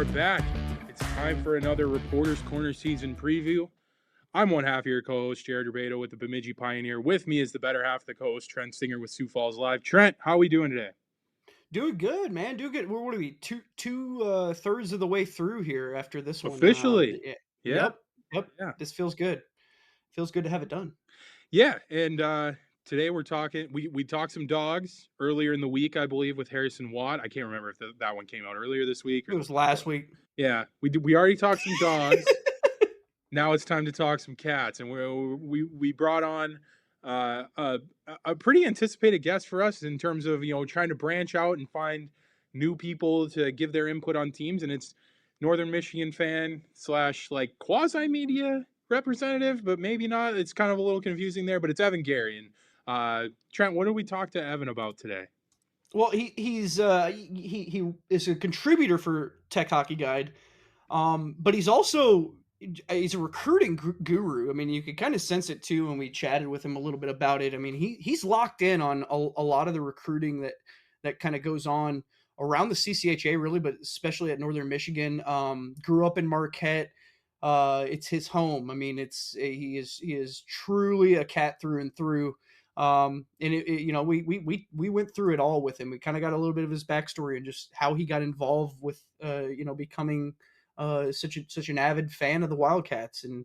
are back. It's time for another Reporters Corner season preview. I'm one half of your co-host, Jared Rubado with the Bemidji Pioneer. With me is the better half of the co-host, Trent Singer with Sioux Falls Live. Trent, how are we doing today? Doing good, man. Doing good. What are we? Two thirds of the way through here after this one. Officially. Yeah, Yep, yep. yeah. This feels good. Feels good to have it done. Yeah, and today we're talking, we talked some dogs earlier in the week, I believe, with Harrison Watt. I can't remember if that one came out earlier this week or It the was last week. Yeah, we already talked some dogs. Now it's time to talk some cats, and we brought on a pretty anticipated guest for us in terms of trying to branch out and find new people to give their input on teams, and it's Northern Michigan fan slash like quasi media representative, but maybe not. It's kind of a little confusing there, but it's Evan Gerry. And Trent, what did we talk to Evan about today? Well, he is a contributor for Tech Hockey Guide, but he's a recruiting guru. I mean, you could kind of sense it too when we chatted with him a little bit about it. I mean, he's locked in on a lot of the recruiting that kind of goes on around the CCHA, really, but especially at Northern Michigan. Grew up in Marquette. It's his home. I mean, he is truly a cat through and through. We went through it all with him. We kind of got a little bit of his backstory and just how he got involved with becoming such an avid fan of the Wildcats. And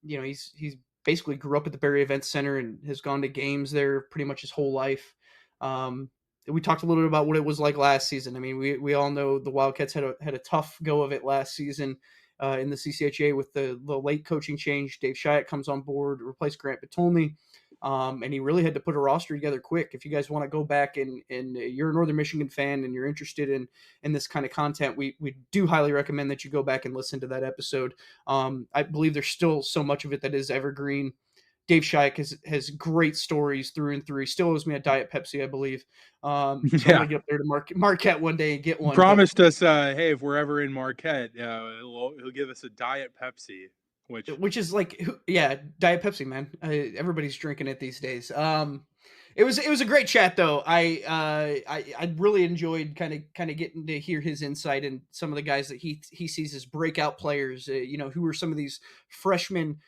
he's basically grew up at the Barry Events Center and has gone to games there pretty much his whole life. We talked a little bit about what it was like last season. I mean, we all know the Wildcats had a tough go of it last season in the CCHA with the late coaching change. Dave Shyatt comes on board, replaced Grant Batolny. And he really had to put a roster together quick. If you guys want to go back and you're a Northern Michigan fan and you're interested in this kind of content, we do highly recommend that you go back and listen to that episode. I believe there's still so much of it that is evergreen. Dave Shyatt has great stories through and through. He still owes me a Diet Pepsi, I believe. So I'm going to get up there to Marquette one day and get one. Promised us, hey, if we're ever in Marquette, he'll give us a Diet Pepsi. Which is like, yeah, Diet Pepsi, man. Everybody's drinking it these days. It was a great chat though. I really enjoyed kind of getting to hear his insight and some of the guys that he sees as breakout players. Who are some of these freshmen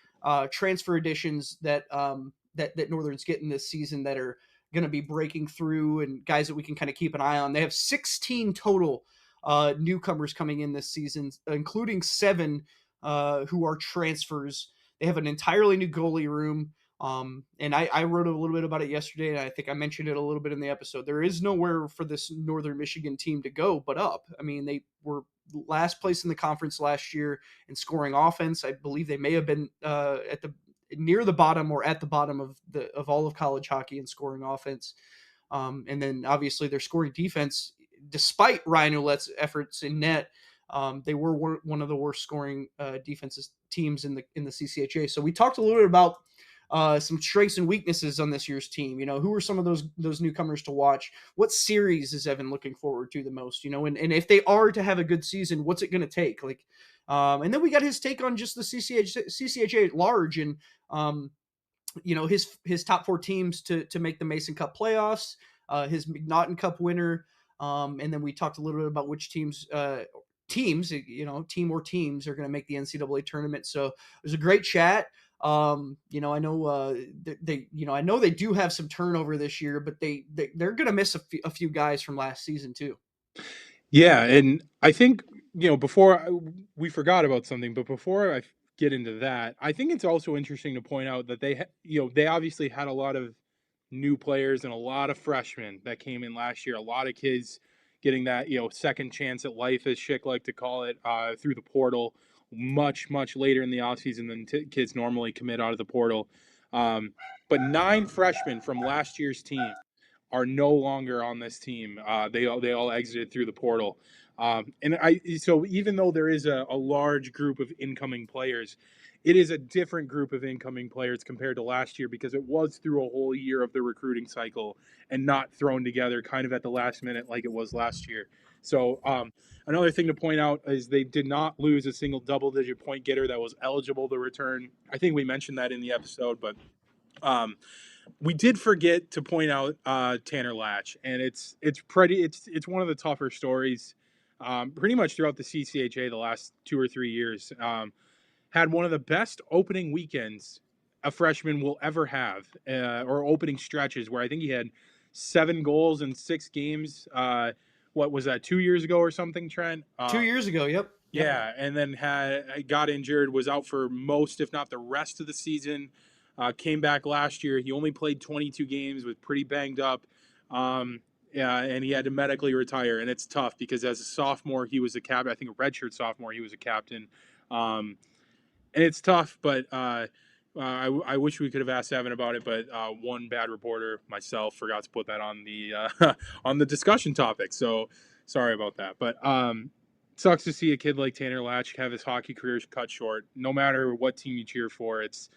transfer additions that Northern's getting this season that are going to be breaking through, and guys that we can kind of keep an eye on. They have 16 total newcomers coming in this season, including 7 who are transfers. They have an entirely new goalie room. And I wrote a little bit about it yesterday, and I think I mentioned it a little bit in the episode. There is nowhere for this Northern Michigan team to go but up. I mean, they were last place in the conference last year in scoring offense. I believe they may have been near the bottom or at the bottom of all of college hockey in scoring offense. And then obviously their scoring defense, despite Ryan Ouellette's efforts in net, they were one of the worst scoring defenses teams in the CCHA. So we talked a little bit about some strengths and weaknesses on this year's team. Who are some of those newcomers to watch? What series is Evan looking forward to the most? And if they are to have a good season, what's it going to take? And then we got his take on just the CCHA at large, and his top 4 teams to make the Mason Cup playoffs, his McNaughton Cup winner, and then we talked a little bit about which teams are going to make the NCAA tournament. So it was a great chat. I know they do have some turnover this year, but they're going to miss a few guys from last season too. Yeah, and I think before we forgot about something, but before I get into that, I think it's also interesting to point out that they obviously had a lot of new players and a lot of freshmen that came in last year. A lot of kids getting that second chance at life, as Schick like to call it, through the portal much later in the offseason than kids normally commit out of the portal. But 9 freshmen from last year's team are no longer on this team. They all exited through the portal. So even though there is a large group of incoming players, it is a different group of incoming players compared to last year because it was through a whole year of the recruiting cycle and not thrown together kind of at the last minute like it was last year. So another thing to point out is they did not lose a single double-digit point getter that was eligible to return. I think we mentioned that in the episode, but we did forget to point out Tanner Latch, and it's one of the tougher stories pretty much throughout the CCHA the last 2 or 3 years. Had one of the best opening weekends a freshman will ever have, or opening stretches where I think he had 7 goals in 6 games. What was that, 2 years ago or something, Trent? 2 years ago. Yep. Yep. Yeah, and then got injured, was out for most, if not the rest of the season. Came back last year. He only played 22 games, was pretty banged up. Yeah, and he had to medically retire, and it's tough because as a sophomore, he was a captain. I think a redshirt sophomore, he was a captain. And it's tough, but I wish we could have asked Evan about it, but one bad reporter, myself, forgot to put that on the on the discussion topic. So sorry about that. But sucks to see a kid like Tanner Latch have his hockey career cut short. No matter what team you cheer for, it's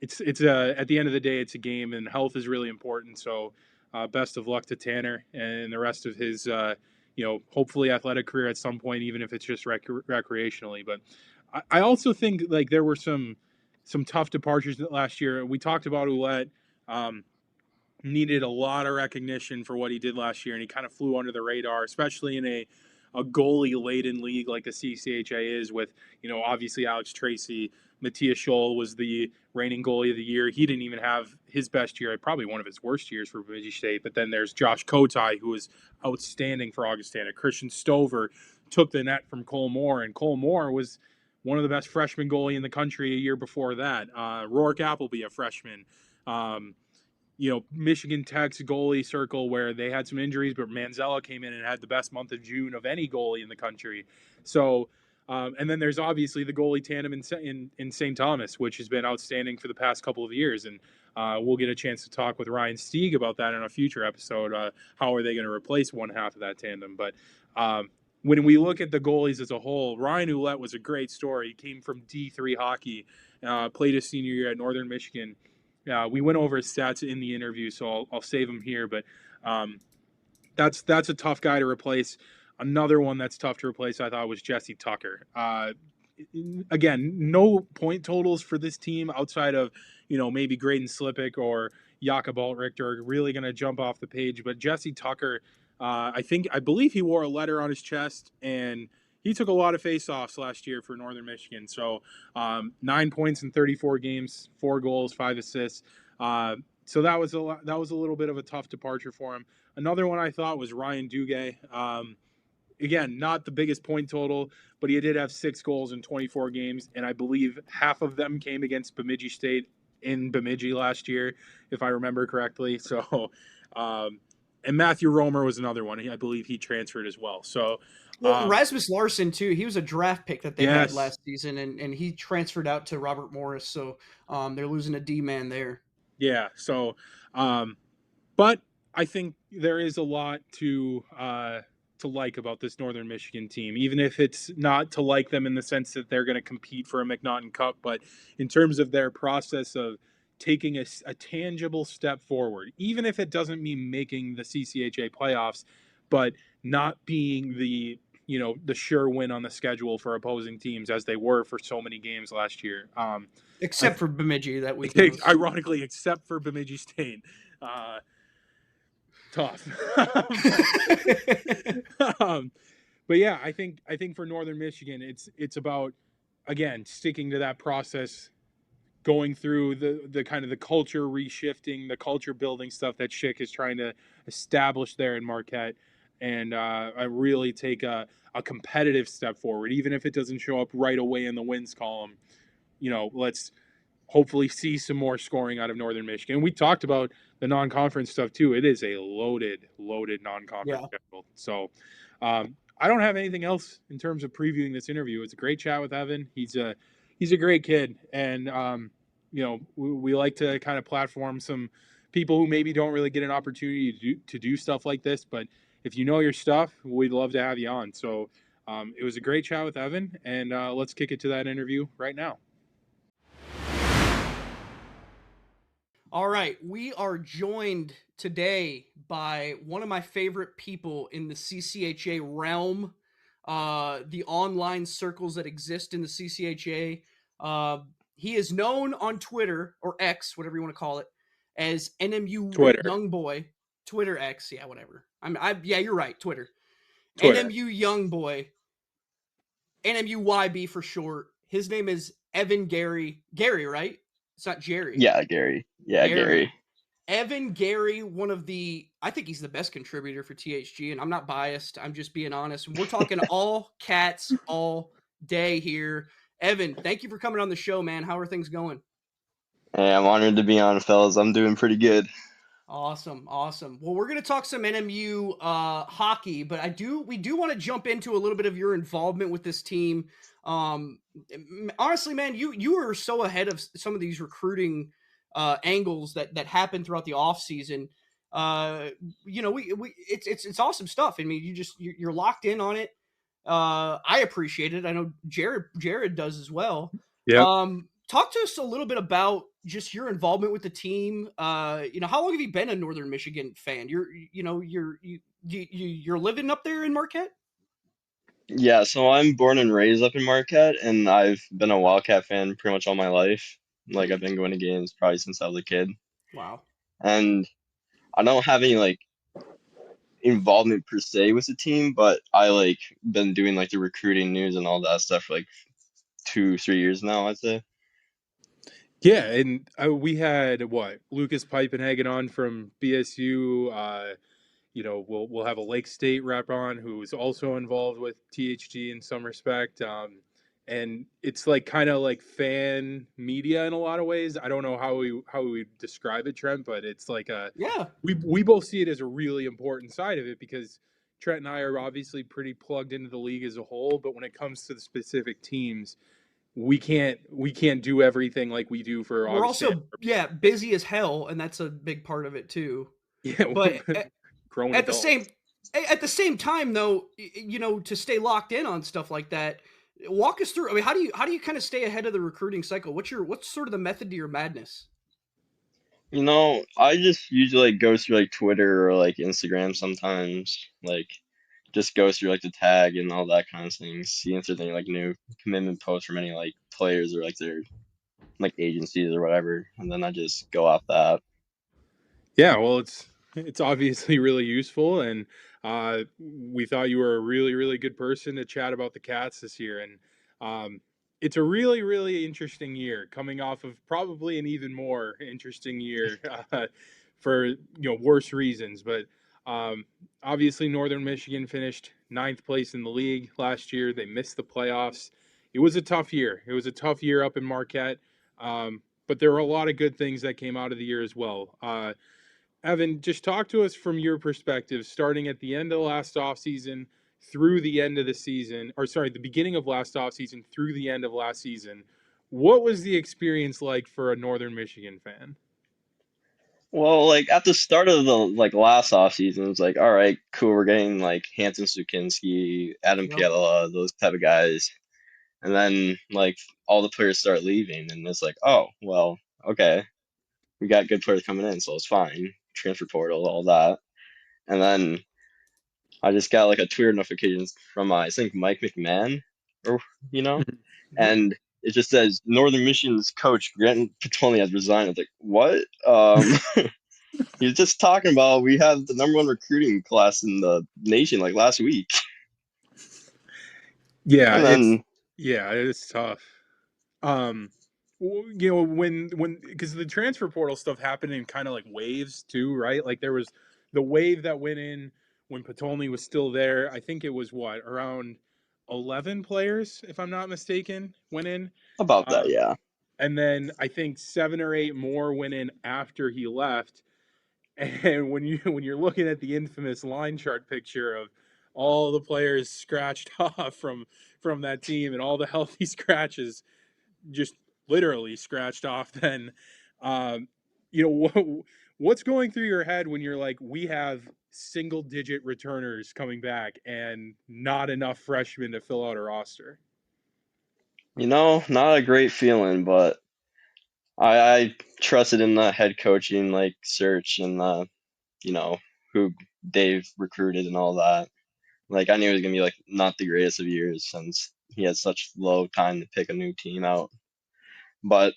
at the end of the day, it's a game, and health is really important. So best of luck to Tanner and the rest of his hopefully athletic career at some point, even if it's just recreationally. But I also think like there were some tough departures last year. We talked about Ouellette. Needed a lot of recognition for what he did last year, and he kind of flew under the radar, especially in a goalie-laden league like the CCHA is, with obviously Alex Tracy. Matthias Scholl was the reigning goalie of the year. He didn't even have his best year, probably one of his worst years for Bemidji State. But then there's Josh Kotai, who was outstanding for Augustana. Christian Stover took the net from Cole Moore, and Cole Moore was one of the best freshman goalie in the country a year before that. Rourke Appleby, a freshman. Michigan Tech's goalie circle where they had some injuries, but Manzella came in and had the best month of June of any goalie in the country. So, and then there's obviously the goalie tandem in St. Thomas, which has been outstanding for the past couple of years. And we'll get a chance to talk with Ryan Stieg about that in a future episode. How are they going to replace one half of that tandem? But when we look at the goalies as a whole, Ryan Ouellette was a great story. He came from D3 hockey, played his senior year at Northern Michigan. We went over his stats in the interview, so I'll save him here. But that's a tough guy to replace. Another one that's tough to replace, I thought, was Jesse Tucker. Again, no point totals for this team outside of maybe Graydon Slippick or Jakob Altricht are really going to jump off the page. But Jesse Tucker, I believe he wore a letter on his chest, and he took a lot of face-offs last year for Northern Michigan. So 9 points in 34 games, 4 goals, 5 assists. So that was a little bit of a tough departure for him. Another one I thought was Ryan Duguay. Again, not the biggest point total, but he did have 6 goals in 24 games, and I believe half of them came against Bemidji State in Bemidji last year, if I remember correctly. So, and Matthew Romer was another one. I believe he transferred as well. So, Rasmus Larson too. He was a draft pick that they had last season, and he transferred out to Robert Morris. So they're losing a D-man there. Yeah. So, but I think there is a lot to like about this Northern Michigan team, even if it's not to like them in the sense that they're going to compete for a McNaughton Cup, but in terms of their process of taking a tangible step forward, even if it doesn't mean making the CCHA playoffs, but not being the sure win on the schedule for opposing teams as they were for so many games last year. Except for Bemidji that week. Ironically, except for Bemidji State. Tough. But yeah, I think for Northern Michigan, it's about, again, sticking to that process, going through the kind of the culture reshifting, the culture building stuff that Schick is trying to establish there in Marquette, and I really take a competitive step forward, even if it doesn't show up right away in the wins column. Let's hopefully see some more scoring out of Northern Michigan. We talked about the non-conference stuff too. It is a loaded non-conference schedule. So I don't have anything else in terms of previewing this interview. It's a great chat with Evan. He's a great kid, and we like to kind of platform some people who maybe don't really get an opportunity to do stuff like this. But if you know your stuff, we'd love to have you on. So it was a great chat with Evan, and let's kick it to that interview right now. All right, we are joined today by one of my favorite people in the CCHA realm, the online circles that exist in the CCHA. He is known on Twitter, or X, whatever you want to call it, as NMU Twitter. Young Boy. Twitter X, yeah, whatever. Yeah, you're right, Twitter. Twitter. NMU young boy, NMUYB for short. His name is Evan Gerry. Gerry, right? It's not Jerry. Yeah, Gary. Yeah, Gerry. Gary. Evan Gerry, one of the, I think he's the best contributor for THG, and I'm not biased. I'm just being honest. And we're talking all cats all day here. Evan, thank you for coming on the show, man. How are things going? Hey, I'm honored to be on, fellas. I'm doing pretty good. Awesome, awesome. Well, we're going to talk some NMU hockey, but we do want to jump into a little bit of your involvement with this team. Honestly, man, you are so ahead of some of these recruiting angles that happen throughout the off season. We it's awesome stuff. I mean, you're locked in on it. I appreciate it. I know Jared does as well. Yep. Talk to us a little bit about just your involvement with the team. How long have you been a Northern Michigan fan? You're living up there in Marquette? Yeah, so I'm born and raised up in Marquette, and I've been a Wildcat fan pretty much all my life. Like, I've been going to games probably since I was a kid. Wow. And I don't have any, like, involvement per se with the team, but I, like, been doing, like, the recruiting news and all that stuff for, like, 2, 3 years now, I'd say. Yeah, and we had what Lucas Peipenhagen on from BSU. We'll have a Lake State rep on who is also involved with THG in some respect. And it's like kind of like fan media in a lot of ways. I don't know how we describe it, Trent, but it's like Yeah. we both see it as a really important side of it because Trent and I are obviously pretty plugged into the league as a whole, but when it comes to the specific teams, we can't do everything like we do for We're obviously. also busy as hell, and that's a big part of it too. Yeah, But grown at the adults. same time though, to stay locked in on stuff like that, walk us through. I mean, how do you kind of stay ahead of the recruiting cycle? What's sort of the method to your madness? I just usually like go through like Twitter or like Instagram sometimes, like just go through like the tag and all that kind of thing, see if there's any like new commitment posts from any like players or like their like agencies or whatever, and then I just go off that. Yeah, well, it's obviously really useful, and we thought you were a really really good person to chat about the Cats this year, and it's a really really interesting year coming off of probably an even more interesting year for worse reasons, but um, obviously Northern Michigan finished ninth place in the league last year. They missed the playoffs. It was a tough year. It was a tough year up in Marquette. But there were a lot of good things that came out of the year as well. Evan, just talk to us from your perspective, starting at the end of last offseason through the end of the season, or sorry, the beginning of last offseason through the end of last season. What was the experience like for a Northern Michigan fan? Well, like at the start of the like last off season, it's like, all right, cool, we're getting like Hanson Sukinski, Adam Yep. Piela, those type of guys, and then like all the players start leaving, and it's like, oh well, okay, we got good players coming in, so it's fine. Transfer portal, all that. And then I just got like a Twitter notification from I think Mike McMahon, or you know, Yep. and it just says Northern Michigan's coach Grant Petoni has resigned. I was like, what? He's just talking about we have the number one recruiting class in the nation like last week, Yeah, and it's then yeah, it's tough. Um, when because the transfer portal stuff happened in kind of like waves too, right? Like there was the wave that went in when Patolny was still there. I think it was what around 11 players, if I'm not mistaken, went in. about that, Um, yeah. and then I think 7 or 8 more went in after he left. And when you're looking at the infamous line chart picture of all the players scratched off from that team and all the healthy scratches just literally scratched off, then um, what's going through your head when you're like, we have single digit returners coming back and not enough freshmen to fill out a roster? Not a great feeling, but I trusted in the head coaching like search and the you know who Dave recruited and all that. Like I knew it was gonna be like not the greatest of years since he had such low time to pick a new team out. But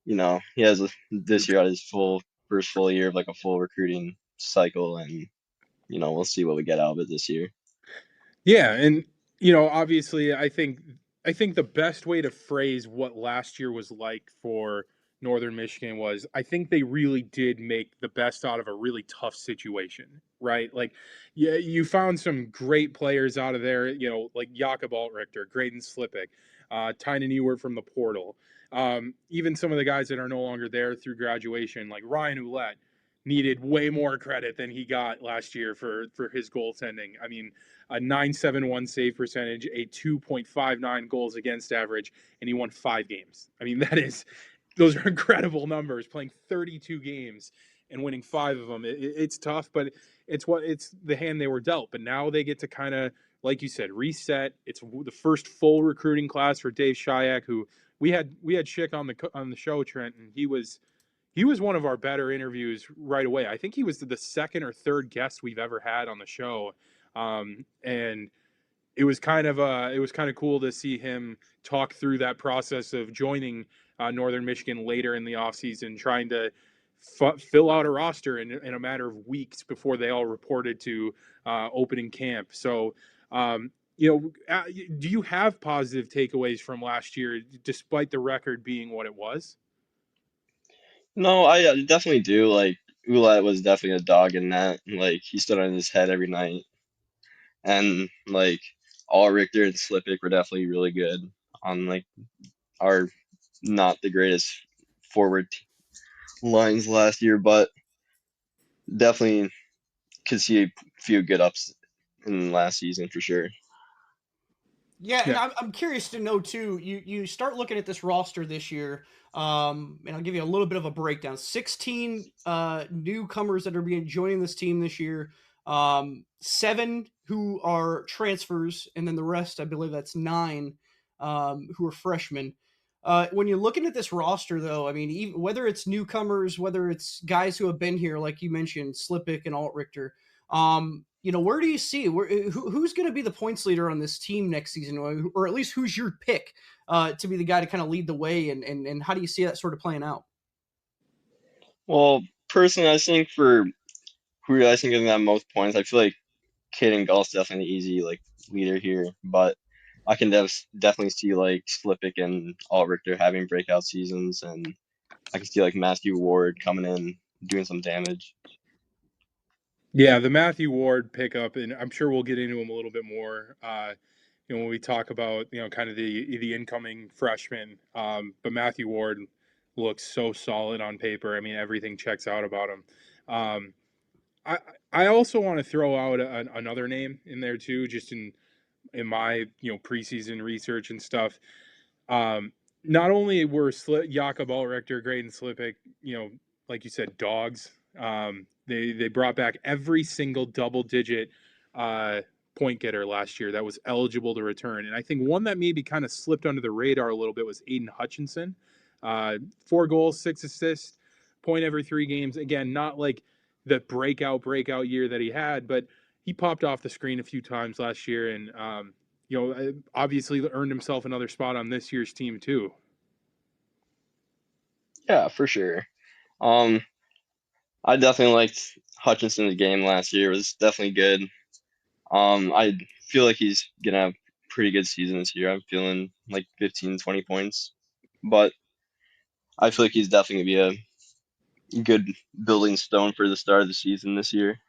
he has this year at his full first full year of like a full recruiting cycle, and we'll see what we get out of it this year. Yeah, and obviously, I think the best way to phrase what last year was like for Northern Michigan was I think they really did make the best out of a really tough situation, right? Like, yeah, you found some great players out of there, like Jakob Altrichter, Graydon Slippick, Tynan Ewert from the portal, even some of the guys that are no longer there through graduation, like Ryan Ouellette, needed way more credit than he got last year for his goaltending. I mean, a 971 save percentage, a 2.59 goals against average, and he won 5 games. I mean, those are incredible numbers. Playing 32 games and winning 5 of them, it's tough, but it's the hand they were dealt. But now they get to kind of, like you said, reset. It's the first full recruiting class for Dave Shayak, who we had Schick on the show, Trent, and he was one of our better interviews right away. I think he was the second or third guest we've ever had on the show, and it was kind of cool to see him talk through that process of joining Northern Michigan later in the offseason, trying to fill out a roster in a matter of weeks before they all reported to opening camp. So, do you have positive takeaways from last year, despite the record being what it was? No, I definitely do. Like Ouellette was definitely a dog in that. Like he stood on his head every night, and like all Richter and Slippick were definitely really good on like our not the greatest forward lines last year, but definitely could see a few good ups in last season for sure. Yeah, and Yeah. I'm curious to know too. You start looking at this roster this year, and I'll give you a little bit of a breakdown. 16 newcomers that are being joining this team this year. 7 who are transfers, and then the rest, I believe that's 9 who are freshmen. When you're looking at this roster, though, I mean, even, whether it's newcomers, whether it's guys who have been here, like you mentioned, Slippick and Alt Richter, where do you see who's going to be the points leader on this team next season, or at least who's your pick to be the guy to kind of lead the way, and how do you see that sort of playing out? Well, personally, I think for who I think getting that most points, I feel like Caden Gall's definitely the easy like leader here, but I can definitely see like Slippick and Alt Richter having breakout seasons, and I can see like Matthew Ward coming in doing some damage. Yeah, the Matthew Ward pickup, and I'm sure we'll get into him a little bit more. When we talk about kind of the incoming freshman, but Matthew Ward looks so solid on paper. I mean, everything checks out about him. Um, I I also want to throw out another name in there too, just in my preseason research and stuff. Um, Not only were Jakob Altrichter, Graydon Slippick, like you said, dogs. They brought back every single double digit uh, point getter last year that was eligible to return, and I think one that maybe kind of slipped under the radar a little bit was Aiden Hutchinson. 4 goals, 6 assists, point every 3 games. Again, not like the breakout year that he had, but he popped off the screen a few times last year, and obviously earned himself another spot on this year's team too. Yeah, for sure. Um, I definitely liked Hutchinson's game last year. It was definitely good. I feel like he's gonna have a pretty good season this year. I'm feeling like 15, 20 points, but I feel like he's definitely gonna be a good building stone for the start of the season this year.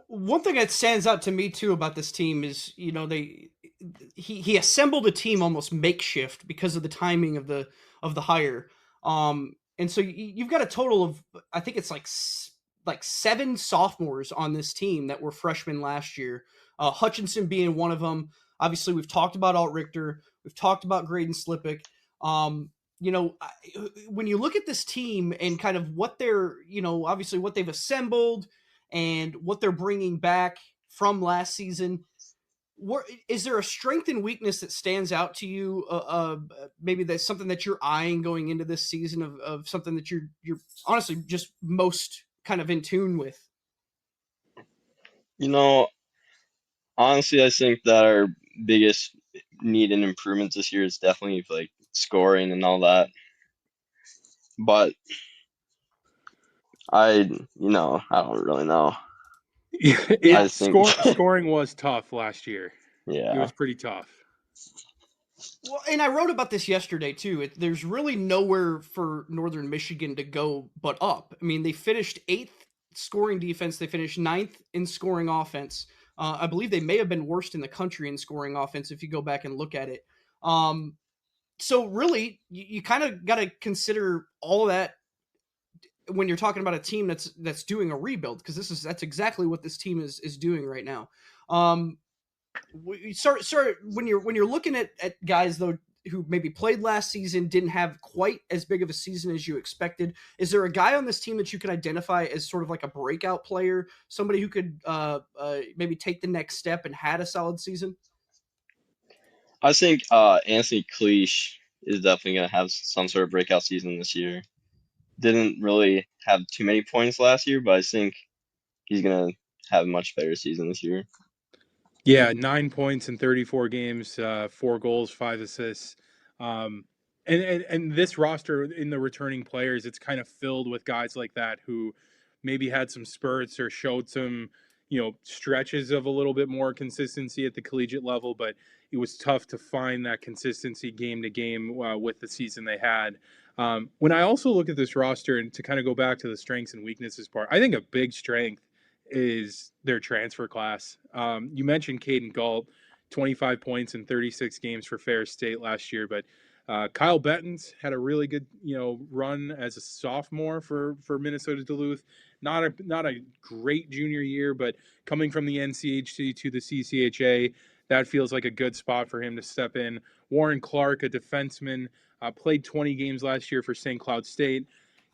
One thing that stands out to me too about this team is, he assembled a team almost makeshift because of the timing of the hire. And so you've got a total of, I think it's like 7 sophomores on this team that were freshmen last year. Hutchinson being one of them. Obviously, we've talked about Alt Richter. We've talked about Graydon Slippick. Um, when you look at this team and kind of what they're, obviously what they've assembled and what they're bringing back from last season, is there a strength and weakness that stands out to you? Maybe that's something that you're eyeing going into this season, of something that you're honestly just most kind of in tune with. You know, honestly, I think that our biggest need and improvements this year is definitely like scoring and all that. But I don't really know. Yeah, I think scoring was tough last year. It Yeah. was pretty tough. Well, and I wrote about this yesterday too. There's really nowhere for Northern Michigan to go but up. I mean, they finished 8th scoring defense. They finished 9th in scoring offense. I believe they may have been worst in the country in scoring offense if you go back and look at it. So really, you kind of got to consider all of that when you're talking about a team that's doing a rebuild, because that's exactly what this team is doing right now. Sir, when you're looking at guys though who maybe played last season, didn't have quite as big of a season as you expected, is there a guy on this team that you can identify as sort of like a breakout player, somebody who could maybe take the next step and had a solid season? I think Anthony Cleach is definitely going to have some sort of breakout season this year. Didn't really have too many points last year, but I think he's going to have a much better season this year. Yeah, 9 points in 34 games, 4 goals, 5 assists. Um, and this roster in the returning players, it's kind of filled with guys like that who maybe had some spurts or showed some, stretches of a little bit more consistency at the collegiate level, but it was tough to find that consistency game to game with the season they had. When I also look at this roster, and to kind of go back to the strengths and weaknesses part, I think a big strength is their transfer class. You mentioned Caden Galt, 25 points in 36 games for Ferris State last year, but Kyle Bettens had a really good, run as a sophomore for Minnesota Duluth. Not a great junior year, but coming from the NCHC to the CCHA, that feels like a good spot for him to step in. Warren Clark, a defenseman, played 20 games last year for St. Cloud State.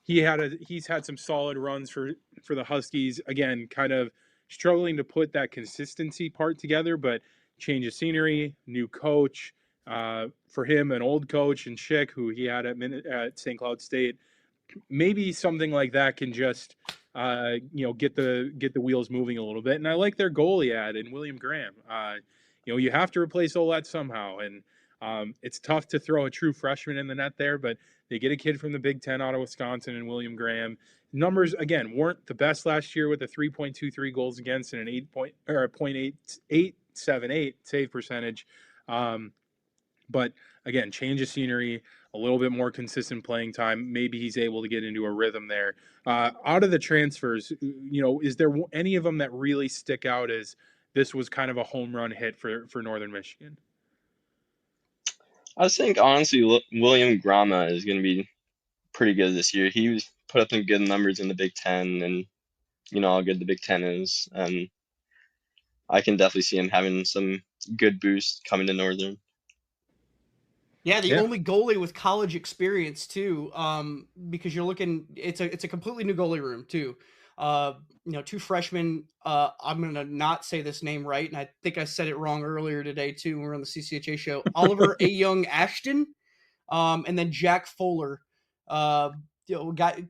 He's had some solid runs for the Huskies. Again, kind of struggling to put that consistency part together, but change of scenery, new coach. For him, an old coach and Schick, who he had at St. Cloud State, maybe something like that can just get the wheels moving a little bit. And I like their goalie ad in William Graham. You have to replace Olet somehow, and it's tough to throw a true freshman in the net there, but they get a kid from the Big Ten out of Wisconsin and William Graham. Numbers again weren't the best last year with a 3.23 goals against and an 8.878 save percentage. But again, change of scenery, a little bit more consistent playing time. Maybe he's able to get into a rhythm there. Out of the transfers, is there any of them that really stick out as this was kind of a home run hit for Northern Michigan? I think honestly, William Grama is going to be pretty good this year. He was put up some good numbers in the Big Ten, and you know how good the Big Ten is, and I can definitely see him having some good boost coming to Northern. Yeah, the Yeah. only goalie with college experience too, because you're looking. It's a completely new goalie room too. 2 freshmen. I'm gonna not say this name right, and I think I said it wrong earlier today too. When we were on the CCHA show. Oliver A. Young Ashton, and then Jack Fuller. Got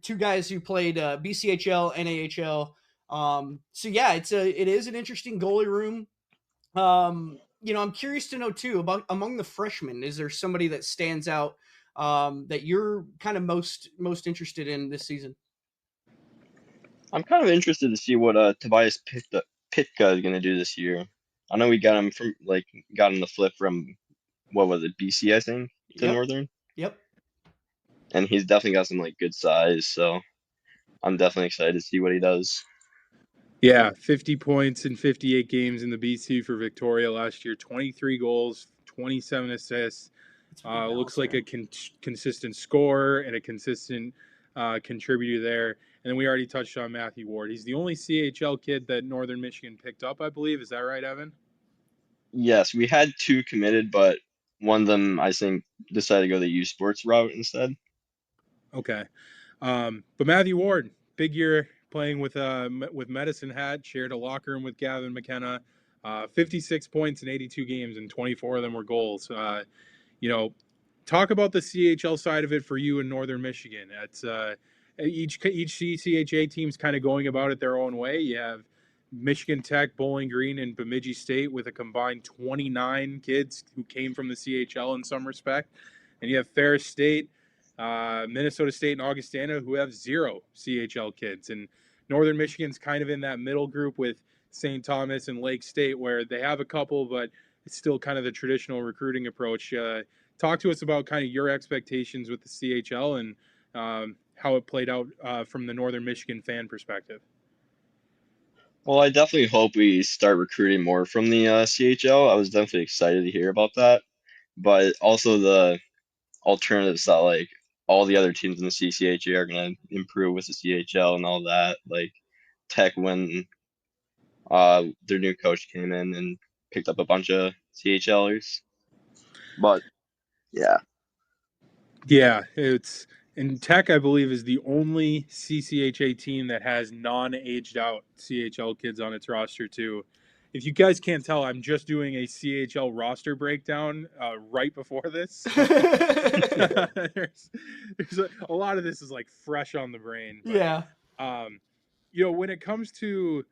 2 guys who played BCHL, NAHL. So yeah, it is an interesting goalie room. I'm curious to know too about among the freshmen. Is there somebody that stands out that you're kind of most interested in this season? I'm kind of interested to see what Tobias Pitka is going to do this year. I know we got him the flip from what was it, BC, I think, to Yep. Northern, Yep. and he's definitely got some good size. So I'm definitely excited to see what he does. Yeah, 50 points in 58 games in the BC for Victoria last year, 23 goals, 27 assists. Looks like a consistent scorer and a consistent contributor there. And then we already touched on Matthew Ward. He's the only CHL kid that Northern Michigan picked up, I believe. Is that right, Evan? Yes, we had 2 committed, but one of them I think decided to go the U Sports route instead. Okay. But Matthew Ward, big year playing with Medicine Hat, shared a locker room with Gavin McKenna. 56 points in 82 games, and 24 of them were goals. Talk about the CHL side of it for you in Northern Michigan. It's each CCHA team's kind of going about it their own way. You have Michigan Tech, Bowling Green, and Bemidji State with a combined 29 kids who came from the CHL in some respect, and you have Ferris State, Minnesota State, and Augustana who have 0 CHL kids. And Northern Michigan's kind of in that middle group with St. Thomas and Lake State, where they have a couple, but it's still kind of the traditional recruiting approach. Talk to us about kind of your expectations with the CHL and how it played out from the Northern Michigan fan perspective. Well, I definitely hope we start recruiting more from the CHL. I was definitely excited to hear about that, but also the alternatives that like all the other teams in the CCHA are going to improve with the CHL and all that. Like Tech when their new coach came in and picked up a bunch of CHLers. But yeah, Yeah, it's and Tech, I believe, is the only CCHA team that has non-aged out CHL kids on its roster too. If you guys can't tell, I'm just doing a CHL roster breakdown right before this. So there's a lot of this is like fresh on the brain. But, Yeah. when it comes to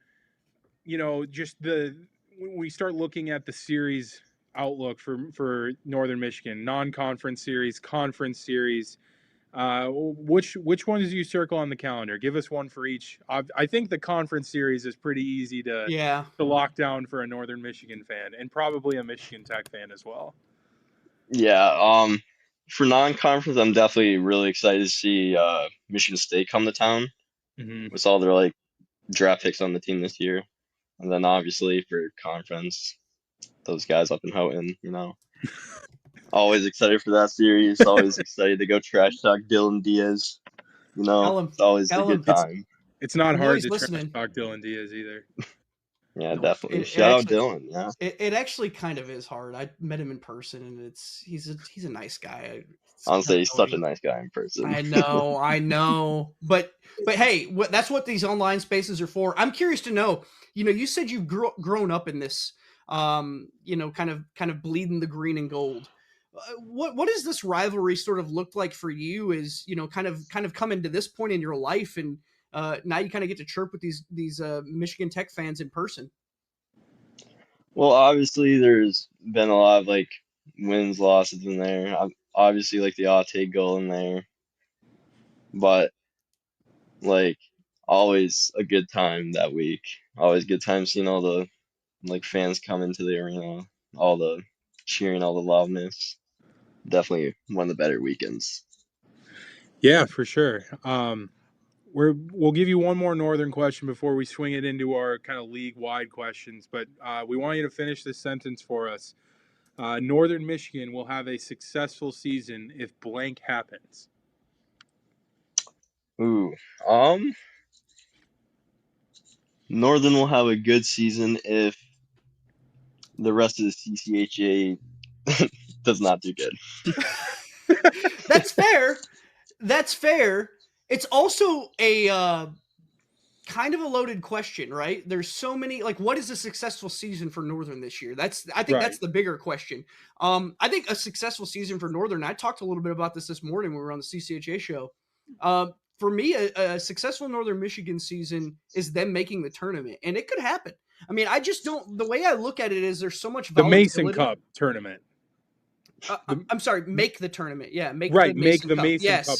just when we start looking at the series outlook for Northern Michigan, non-conference series, conference series. Which ones do you circle on the calendar? Give us one for each. I think the conference series is pretty easy to lock down for a Northern Michigan fan and probably a Michigan Tech fan as well. yeah. For non-conference, I'm definitely really excited to see Michigan State come to town with all their like draft picks on the team this year, and then obviously for conference, those guys up in Houghton, always excited for that series. Always excited to go trash talk Dylan Diaz. It's always a good time. It's not hard to trash listening. talk Dylan Diaz either. Yeah, No, definitely. Shout out Dylan. Yeah. It actually kind of is hard. I met him in person, and he's a nice guy. Honestly, he's such a nice guy in person. I know. But hey, that's what these online spaces are for. I'm curious to know. You said you've grown up in this. Kind of bleeding the green and gold. What does this rivalry sort of look like for you? Is kind of coming to this point in your life, and now you kind of get to chirp with these Michigan Tech fans in person. Well, obviously, there's been a lot of like wins, losses in there. Obviously, like the Aute goal in there, but like always a good time that week. Always good time seeing all the like fans come into the arena, all the cheering, all the loudness. Definitely one of the better weekends. Yeah, for sure. We'll give you one more Northern question before we swing it into our kind of league-wide questions, but we want you to finish this sentence for us. Northern Michigan will have a successful season if blank happens. Ooh, Northern will have a good season if the rest of the CCHA does not do good. That's fair. That's fair. It's also a kind of a loaded question, right? There's so many, like, what is a successful season for Northern this year? I think that's the bigger question. I think a successful season for Northern, I talked a little bit about this morning when we were on the CCHA show. For me, a successful Northern Michigan season is them making the tournament, and it could happen. I mean, I just don't, the way I look at it is there's so much volatility. The Mason Cup tournament. I'm sorry, make the tournament. Yeah, make the Mason Cup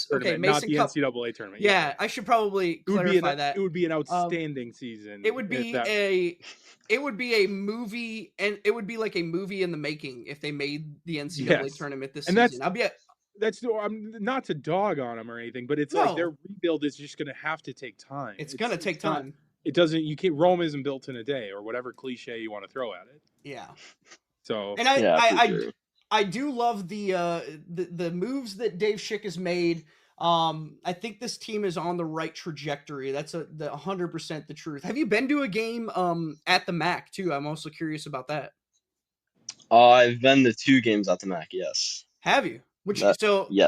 tournament, okay, not the NCAA tournament. Yeah, I should probably clarify that. It would be an outstanding season. It would be a movie, and it would be like a movie in the making if they made the NCAA tournament this season. I'm not to dog on them or anything, but it's like their rebuild is just going to have to take time. It's going to take time. Rome isn't built in a day, or whatever cliche you want to throw at it. Yeah. So, and I do love the moves that Dave Schick has made. I think this team is on the right trajectory. That's the 100% the truth. Have you been to a game at the MAC too? I'm also curious about that. I've been to 2 games at the MAC. Yes. Have you? Yes.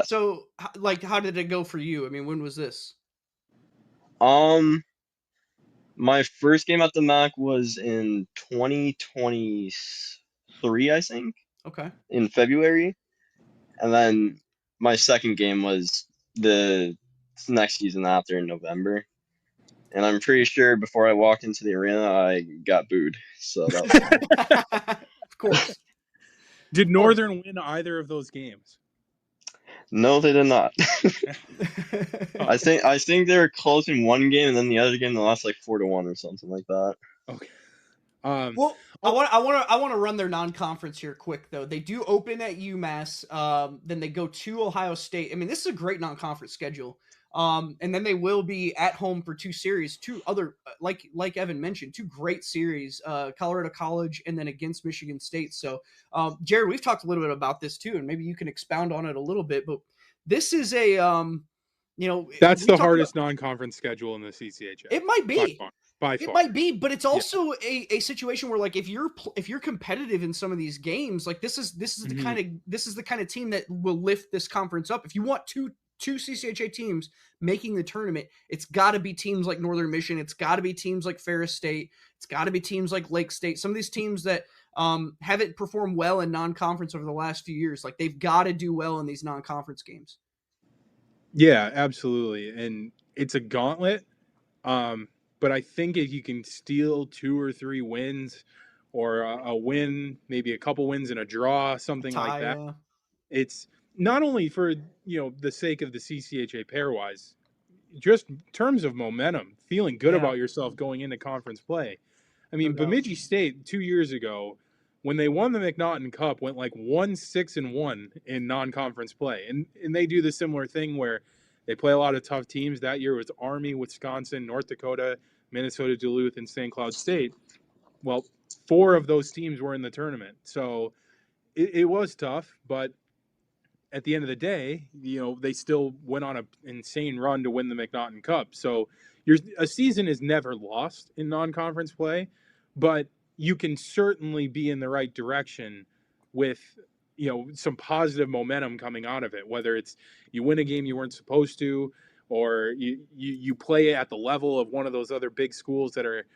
So like, how did it go for you? I mean, when was this? My first game at the MAC was in 2023, I think. Okay. In February, and then my second game was the next season after in November. And I'm pretty sure before I walked into the arena, I got booed. So that was of course. Did Northern win either of those games? No, they did not. I think they were close in one game, and then the other game they lost like 4-1 or something like that. Okay. Well, I I'll- want to run their non-conference here quick though. They do open at UMass, then they go to Ohio State. I mean, this is a great non-conference schedule. And then they will be at home for two series, two other like Evan mentioned, two great series, Colorado College and then against Michigan State. So, Jared, we've talked a little bit about this too, and maybe you can expound on it a little bit. But this is a that's we the talked hardest about, non-conference schedule in the CCHA it might by be. far. By It far. might be, but it's Yeah. also a situation where like if you're competitive in some of these games, like this is the kind of team that will lift this conference up. If you want two CCHA teams making the tournament, it's got to be teams like Northern Michigan. It's got to be teams like Ferris State. It's got to be teams like Lake State. Some of these teams that haven't performed well in non-conference over the last few years, like they've got to do well in these non-conference games. Yeah, absolutely. And it's a gauntlet. But I think if you can steal 2 or 3 wins or a win, maybe a couple wins and a draw, something like that, it's not only for, the sake of the CCHA pairwise, just in terms of momentum, feeling good about yourself going into conference play. I mean, Bemidji State 2 years ago, when they won the McNaughton Cup, went like 1-6-1 in non-conference play, and they do the similar thing where they play a lot of tough teams. That year was Army, Wisconsin, North Dakota, Minnesota Duluth, and St. Cloud State. Well, 4 of those teams were in the tournament, so it was tough, but at the end of the day, they still went on an insane run to win the McNaughton Cup. So a season is never lost in non-conference play, but you can certainly be in the right direction with, some positive momentum coming out of it, whether it's you win a game you weren't supposed to, or you play at the level of one of those other big schools that are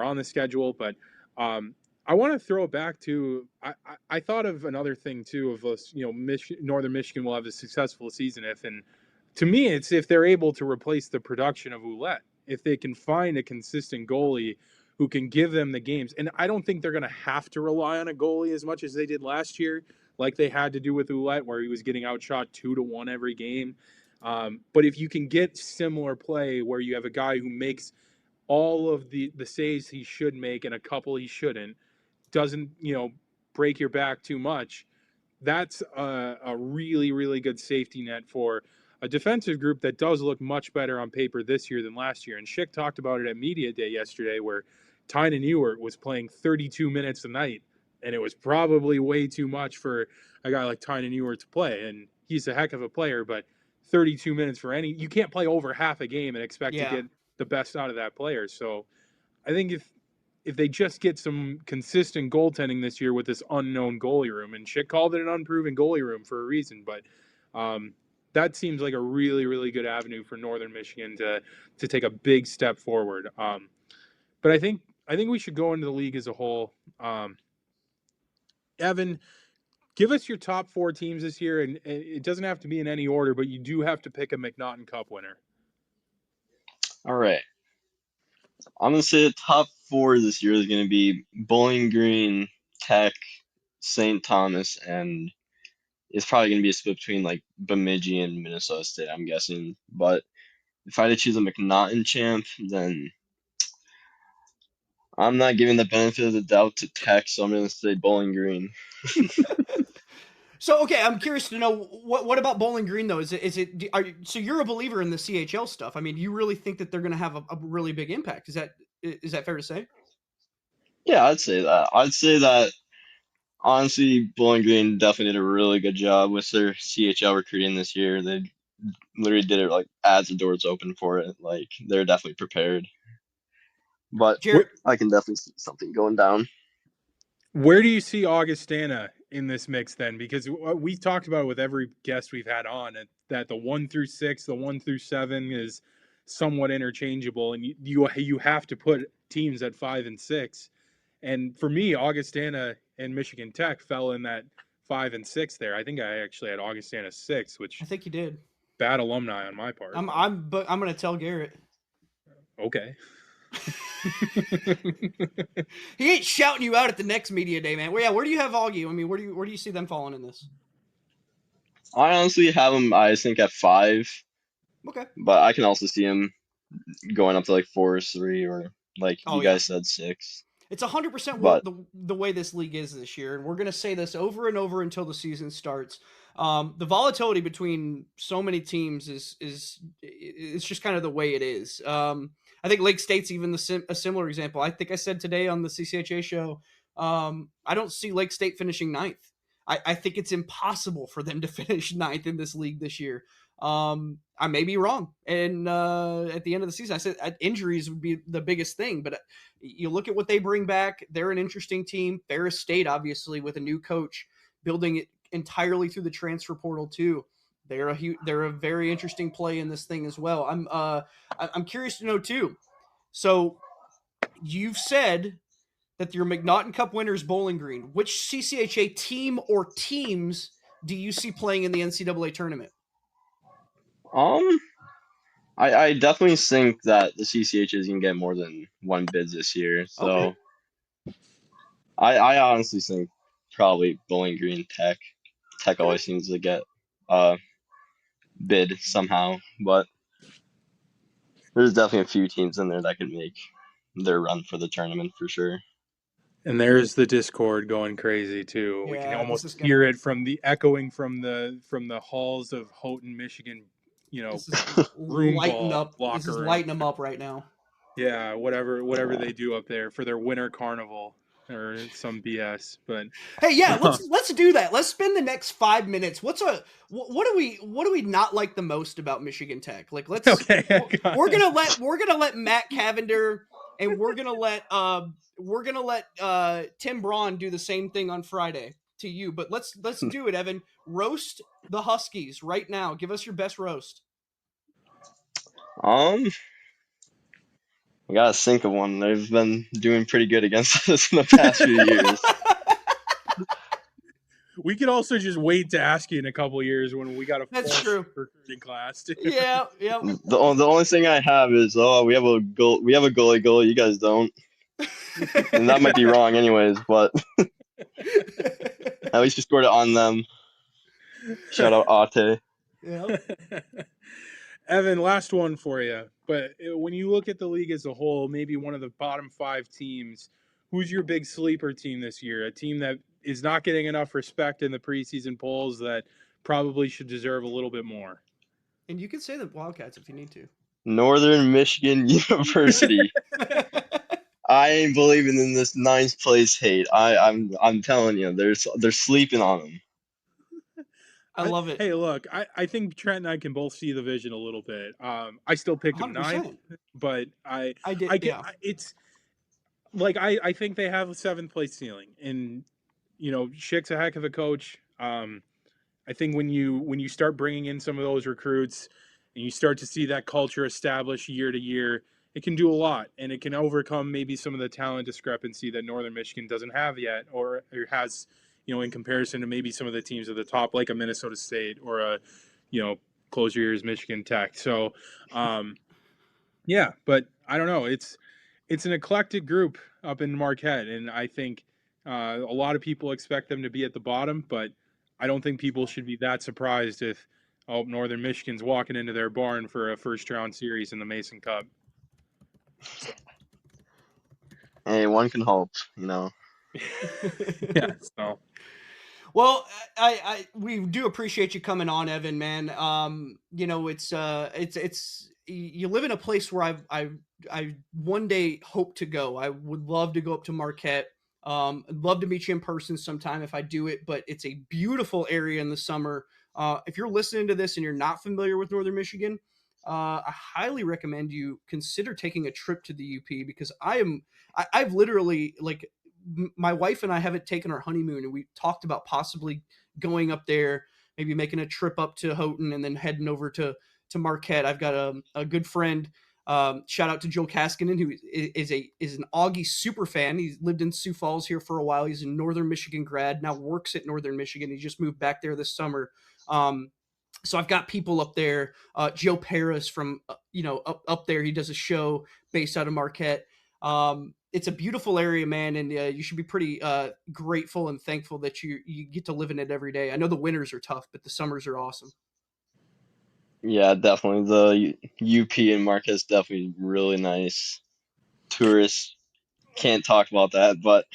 on the schedule. But I want to throw it back to I thought of another thing too of us, Northern Michigan will have a successful season and to me it's if they're able to replace the production of Ouellette, if they can find a consistent goalie who can give them the games. And I don't think they're going to have to rely on a goalie as much as they did last year, like they had to do with Ouellette, where he was getting outshot 2-1 every game. But if you can get similar play where you have a guy who makes all of the saves he should make and a couple he shouldn't, doesn't break your back too much, that's a really, really good safety net for a defensive group that does look much better on paper this year than last year. And Schick talked about it at media day yesterday, where Tynan Ewert was playing 32 minutes a night, and it was probably way too much for a guy like Tynan Ewert to play. And he's a heck of a player, but 32 minutes for you can't play over half a game and expect to get the best out of that player. So I think if they just get some consistent goaltending this year with this unknown goalie room, and Schick called it an unproven goalie room for a reason, but that seems like a really, really good avenue for Northern Michigan to take a big step forward. But I think we should go into the league as a whole. Evan, give us your top 4 teams this year, and it doesn't have to be in any order, but you do have to pick a McNaughton Cup winner. All right. I'm going to say the top 4 this year is going to be Bowling Green, Tech, St. Thomas, and it's probably going to be a split between like Bemidji and Minnesota State, I'm guessing. But if I had to choose a McNaughton champ, then I'm not giving the benefit of the doubt to Tech, so I'm going to say Bowling Green. So okay, I'm curious to know what about Bowling Green though? So you're a believer in the CHL stuff? I mean, do you really think that they're going to have a really big impact? Is that fair to say? Yeah, I'd say that. I'd say that honestly, Bowling Green definitely did a really good job with their CHL recruiting this year. They literally did it like as the doors open for it. Like they're definitely prepared. But Jared, I can definitely see something going down. Where do you see Augustana in this mix then? Because we talked about it with every guest we've had on, that the 1 through 6, the 1 through 7 is somewhat interchangeable, and you have to put teams at 5 and 6. And for me, Augustana and Michigan Tech fell in that 5 and 6 there. I think I actually had Augustana 6, which I think you did. Bad alumni on my part. I'm going to tell Garrett. Okay. He ain't shouting you out at the next media day, man. Well, yeah, where do you have Augie? I mean, where do you see them falling in this? I honestly have them, I think, at 5. Okay. But I can also see them going up to like 4 or 3, or like you guys said, 6. It's 100% But the way this league is this year, and we're going to say this over and over until the season starts. The volatility between so many teams is it's just kind of the way it is. I think Lake State's even a similar example. I think I said today on the CCHA show, I don't see Lake State finishing ninth. I think it's impossible for them to finish ninth in this league this year. I may be wrong. And at the end of the season, I said injuries would be the biggest thing. But you look at what they bring back. They're an interesting team. Ferris State, obviously, with a new coach, building it entirely through the transfer portal too. They're a very interesting play in this thing as well. I'm curious to know too. So you've said that your McNaughton Cup winners Bowling Green. Which CCHA team or teams do you see playing in the NCAA tournament? um, I definitely think that the CCH is gonna get more than one bid this year. Okay. So I honestly think probably Bowling Green Tech. Tech Okay. always seems to get a bid somehow, but there's definitely a few teams in there that could make their run for the tournament for sure. And there's the Discord going crazy too. We can Yeah, this almost is hear gonna it from the echoing from the halls of Houghton, Michigan. this is Room lighting ball up. This locker is room. lighting them up right now. Yeah, whatever Yeah. they do up there for their winter carnival or some BS. But Hey, yeah, let's do that. Let's spend the next 5 minutes. What do we not like the most about Michigan Tech? Like okay, we're gonna let Matt Cavender and we're gonna let Tim Braun do the same thing on Friday to you. But let's do it, Evan. Roast the Huskies right now. Give us your best roast. Um, I gotta think of one. They've been doing pretty good against us in the past few years. We could also just wait to ask you in a couple of years when we got a That's full true. recruiting class. Yeah. The only thing I have is we have a goalie goal. You guys don't, and that might be wrong anyways. But at least you scored it on them. Shout out Ate. Yeah. Evan, last one for you. But when you look at the league as a whole, maybe one of the bottom 5 teams, who's your big sleeper team this year? A team that is not getting enough respect in the preseason polls that probably should deserve a little bit more. And you can say the Wildcats if you need to. Northern Michigan University. I ain't believing in this 9th place hate. I'm telling you, they're sleeping on them. I love it. Hey, look, I think Trent and I can both see the vision a little bit. I still picked them 9th, but I get it's like I think they have a 7th place ceiling, and Schick's a heck of a coach. I think when you start bringing in some of those recruits and you start to see that culture established year to year, it can do a lot, and it can overcome maybe some of the talent discrepancy that Northern Michigan doesn't have yet, or has, in comparison to maybe some of the teams at the top, like a Minnesota State or a, close your ears, Michigan Tech. So, yeah, but I don't know. It's an eclectic group up in Marquette, and I think a lot of people expect them to be at the bottom, but I don't think people should be that surprised if Northern Michigan's walking into their barn for a first-round series in the Mason Cup. Hey, one can hope, Yeah. So. Well, we do appreciate you coming on, Evan, man. It's you live in a place where I one day hope to go. I would love to go up to Marquette. I'd love to meet you in person sometime if I do it, but it's a beautiful area in the summer. If you're listening to this and you're not familiar with Northern Michigan, I highly recommend you consider taking a trip to the UP because I've literally my wife and I haven't taken our honeymoon, and we talked about possibly going up there, maybe making a trip up to Houghton and then heading over to Marquette. I've got a good friend. Shout out to Joe Kaskinen, who is an Augie super fan. He's lived in Sioux Falls here for a while. He's a Northern Michigan grad, now works at Northern Michigan. He just moved back there this summer. So I've got people up there. Joe Paris from up there. He does a show based out of Marquette. It's a beautiful area, man, and you should be pretty grateful and thankful that you get to live in it every day. I know the winters are tough, but the summers are awesome. Yeah, definitely. The UP and Marquette's definitely really nice. Tourists can't talk about that, but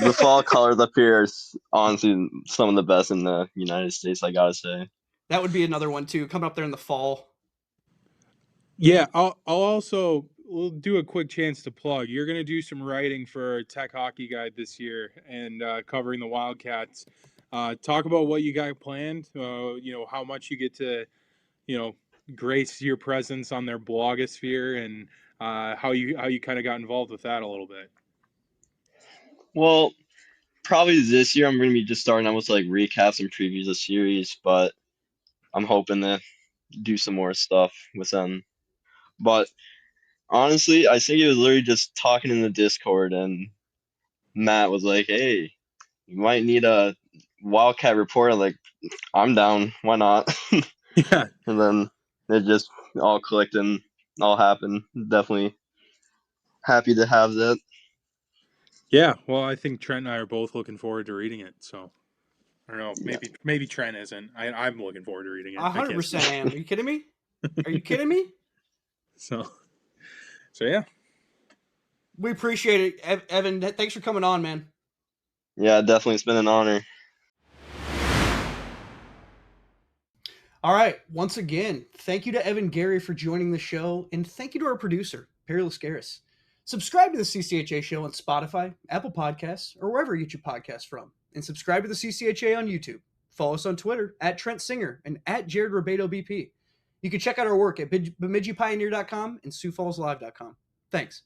the fall colors up here are honestly some of the best in the United States, I gotta say. That would be another one too, coming up there in the fall. Yeah, I'll also we'll do a quick chance to plug. You're going to do some writing for Tech Hockey Guide this year and covering the Wildcats. Talk about what you got planned. How much you get to, grace your presence on their blogosphere, and how you kind of got involved with that a little bit. Well, probably this year I'm gonna be just starting out with like recaps and previews of series, but I'm hoping to do some more stuff with them. But honestly, I think it was literally just talking in the Discord, and Matt was like, "Hey, you might need a Wildcat reporter." Like, I'm down. Why not? Yeah, And then it just all clicked and all happened. Definitely happy to have that. yeah. Well, I think Trent and I are both looking forward to reading it. So I don't know. Yeah. Maybe Trent isn't. I'm looking forward to reading it. I can't 100% speak. am. Are you kidding me? Are you kidding me? So yeah. We appreciate it, Evan. Thanks for coming on, man. Yeah, definitely. It's been an honor. All right. Once again, thank you to Evan Gerry for joining the show, and thank you to our producer, Perry Lascaris. Subscribe to the CCHA Show on Spotify, Apple Podcasts, or wherever you get your podcasts from. And subscribe to the CCHA on YouTube. Follow us on Twitter at Trent Singer and at Jared Rubado BP. You can check out our work at BemidjiPioneer.com and SiouxFallsLive.com. Thanks.